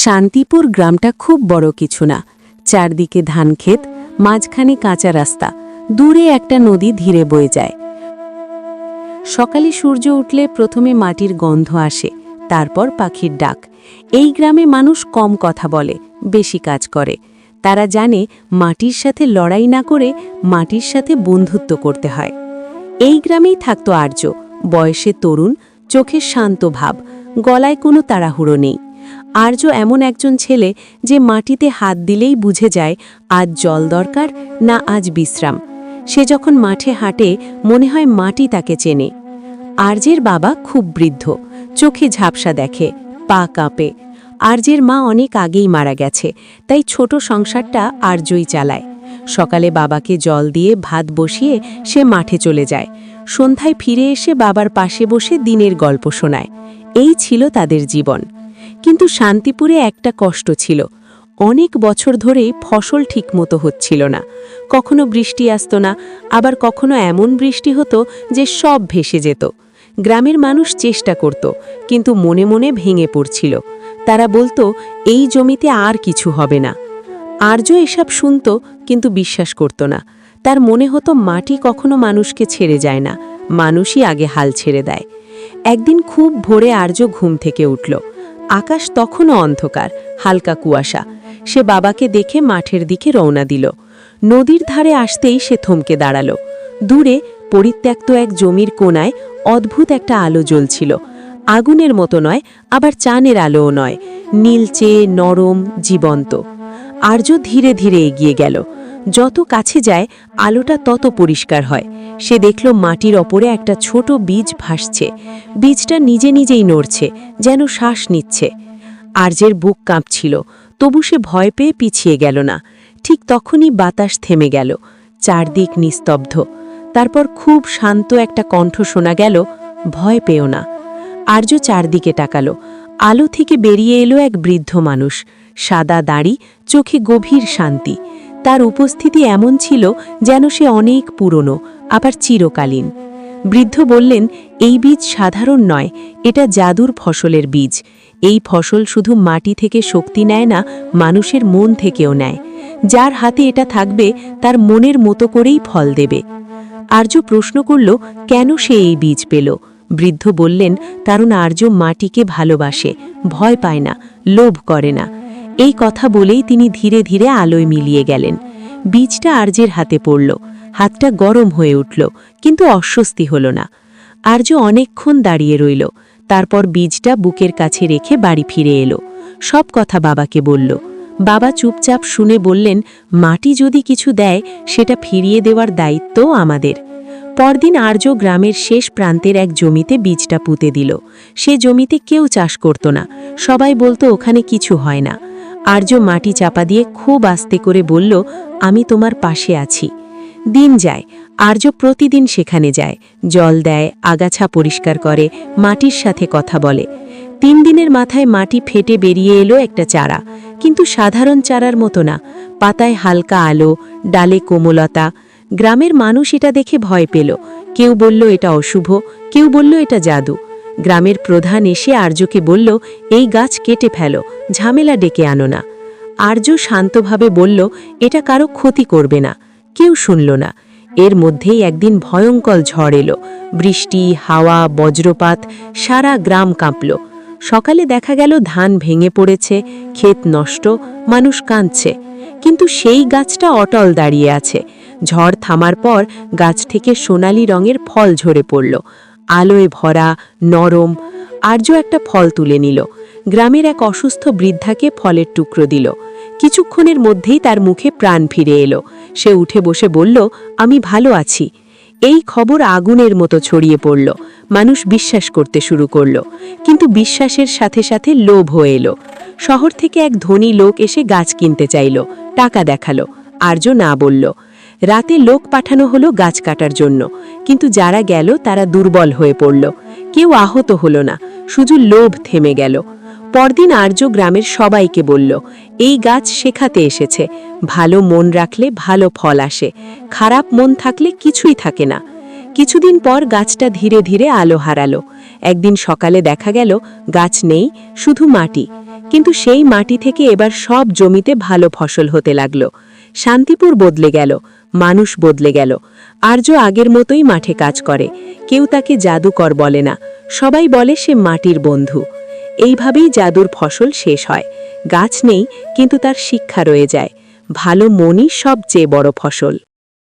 শান্তিপুর গ্রামটা খুব বড় কিছু না। চারদিকে ধানক্ষেত, মাঝখানে কাঁচা রাস্তা, দূরে একটা নদী ধীরে বয়ে যায়। সকালে সূর্য উঠলে প্রথমে মাটির গন্ধ আসে, তারপর পাখির ডাক। এই গ্রামে মানুষ কম কথা বলে, বেশি কাজ করে। তারা জানে মাটির সাথে লড়াই না করে মাটির সাথে বন্ধুত্ব করতে হয়। এই গ্রামেই থাকতো আর্য, বয়সে তরুণ, চোখে শান্ত ভাব, গলায় কোনো তাড়াহুড়ো নেই। আর্য এমন একজন ছেলে যে মাটিতে হাত দিলেই বুঝে যায় আজ জল দরকার না আজ বিশ্রাম। সে যখন মাঠে হাঁটে মনে হয় মাটি তাকে চেনে। আর্যের বাবা খুব বৃদ্ধ, চোখে ঝাপসা দেখে, পা কাঁপে। আর্যের মা অনেক আগেই মারা গেছে, তাই ছোট সংসারটা আর্যই চালায়। সকালে বাবাকে জল দিয়ে ভাত বসিয়ে সে মাঠে চলে যায়। সন্ধ্যায় ফিরে এসে বাবার পাশে বসে দিনের গল্প শোনায়। এই ছিল তাদের জীবন। কিন্তু শান্তিপুরে একটা কষ্ট ছিল। অনেক বছর ধরে ফসল ঠিকমতো হচ্ছিল না। কখনো বৃষ্টি আসতো না, আবার কখনো এমন বৃষ্টি হতো যে সব ভেসে যেত। গ্রামের মানুষ চেষ্টা করত, কিন্তু মনে মনে ভেঙে পড়ছিল। তারা বলতো এই জমিতে আর কিছু হবে না। আর্য এসব শুনত, কিন্তু বিশ্বাস করত না। তার মনে হতো মাটি কখনো মানুষকে ছেড়ে যায় না, মানুষই আগে হাল ছেড়ে দেয়। একদিন খুব ভোরে আর্য ঘুম থেকে উঠল। আকাশ তখনও অন্ধকার, হালকা কুয়াশা। সে বাবাকে দেখে মাঠের দিকে রওনা দিল। নদীর ধারে আসতেই সে থমকে দাঁড়াল। দূরে পরিত্যক্ত এক জমির কোণায় অদ্ভুত একটা আলো জ্বলছিল। আগুনের মতো নয়, আবার চানের আলোও নয়, নীলচে, নরম, জীবন্ত। আর্য ধীরে ধীরে এগিয়ে গেল। যত কাছে যায় আলোটা তত পরিষ্কার হয়। সে দেখল মাটির ওপরে একটা ছোট বীজ ভাসছে। বীজটা নিজে নিজেই নড়ছে, যেন শ্বাস নিচ্ছে। আর্যের বুক কাঁপছিল, তবু সে ভয় পেয়ে পিছিয়ে গেল না। ঠিক তখনই বাতাস থেমে গেল, চারদিক নিস্তব্ধ। তারপর খুব শান্ত একটা কণ্ঠ শোনা গেল, ভয় পেও না। আর্য চারদিকে তাকালো। আলো থেকে বেরিয়ে এলো এক বৃদ্ধ মানুষ, সাদা দাড়ি, চোখে গভীর শান্তি। তার উপস্থিতি এমন ছিল যেন সে অনেক পুরনো, আবার চিরকালীন। বৃদ্ধ বললেন, এই বীজ সাধারণ নয়, এটা জাদুর ফসলের বীজ। এই ফসল শুধু মাটি থেকে শক্তি নেয় না, মানুষের মন থেকেও নেয়। যার হাতে এটা থাকবে তার মনের মতো করেই ফল দেবে। আর্য প্রশ্ন করল, কেন সে এই বীজ পেল? বৃদ্ধ বললেন, কারণ আর্য মাটিকে ভালোবাসে, ভয় পায় না, লোভ করে না। এই কথা বলেই তিনি ধীরে ধীরে আলোয় মিলিয়ে গেলেন। বীজটা আর্যের হাতে পড়ল। হাতটা গরম হয়ে উঠল, কিন্তু অস্বস্তি হল না। আর্য অনেকক্ষণ দাঁড়িয়ে রইল। তারপর বীজটা বুকের কাছে রেখে বাড়ি ফিরে এলো। সব কথা বাবাকে বলল। বাবা চুপচাপ শুনে বললেন, মাটি যদি কিছু দেয় সেটা ফিরিয়ে দেওয়ার দায়িত্বও আমাদের। পরদিন আর্য গ্রামের শেষ প্রান্তের এক জমিতে বীজটা পুঁতে দিল। সে জমিতে কেউ চাষ করত না, সবাই বলতো ওখানে কিছু হয় না। আর্য মাটি চাপা দিয়ে খুব আস্তে করে বলল, আমি তোমার পাশে আছি। দিন যায়, আর্য প্রতিদিন সেখানে যায়, জল দেয়, আগাছা পরিষ্কার করে, মাটির সাথে কথা বলে। 3 দিনের মাথায় মাটি ফেটে বেরিয়ে এলো একটা চারা, কিন্তু সাধারণ চারার মতো না। পাতায় হালকা আলো, ডালে কোমলতা। গ্রামের মানুষ এটা দেখে ভয় পেল। কেউ বলল এটা অশুভ, কেউ বলল এটা জাদু। গ্রামের প্রধান এসে আর্যকে বলল, এই গাছ কেটে ফেলো, ঝামেলা ডেকে আনো না। আর্য শান্তভাবে বলল, এটা কারো ক্ষতি করবে না। কেউ শুনল না। এর মধ্যেই একদিন ভয়ঙ্কর ঝড় এলো। বৃষ্টি, হাওয়া, বজ্রপাত, সারা গ্রাম কাঁপল। সকালে দেখা গেল ধান ভেঙে পড়েছে, ক্ষেত নষ্ট, মানুষ কাঁদছে। কিন্তু সেই গাছটা অটল দাঁড়িয়ে আছে। ঝড় থামার পর গাছ থেকে সোনালি রঙের ফল ঝরে পড়ল, আলোয় ভরা, নরম। আর্য একটা ফল তুলে নিল। গ্রামের এক অসুস্থ বৃদ্ধাকে ফলের টুকরো দিল। কিছুক্ষণের মধ্যেই তার মুখে প্রাণ ফিরে এলো। সে উঠে বসে বলল, আমি ভালো আছি। এই খবর আগুনের মতো ছড়িয়ে পড়ল। মানুষ বিশ্বাস করতে শুরু করল। কিন্তু বিশ্বাসের সাথে সাথে লোভও এলো। শহর থেকে এক ধনী লোক এসে গাছ কিনতে চাইল, টাকা দেখালো। আর্য না বলল। রাতে লোক পাঠানো হলো গাছ কাটার জন্য, কিন্তু যারা গেল তারা দুর্বল হয়ে পড়ল। কেউ আহত হলো না, শুধু লোভ থেমে গেল। পরদিন আর্য গ্রামের সবাইকে বলল, এই গাছ শেখাতে এসেছে, ভালো মন রাখলে ভালো ফল আসে, খারাপ মন থাকলে কিছুই থাকে না। কিছুদিন পর গাছটা ধীরে ধীরে আলো হারালো। একদিন সকালে দেখা গেল গাছ নেই, শুধু মাটি। কিন্তু সেই মাটি থেকে এবার সব জমিতে ভালো ফসল হতে লাগলো। শান্তিপুর বদলে গেল, মানুষ বদলে গেল। আর্য আগের মতোই মাঠে কাজ করে, কেউ তাকে জাদুকর বলে না, সবাই বলে সে মাটির বন্ধু। এইভাবেই জাদুর ফসল শেষ হয়। গাছ নেই, কিন্তু তার শিক্ষা রয়ে যায়। ভালো মনই সবচেয়ে বড় ফসল।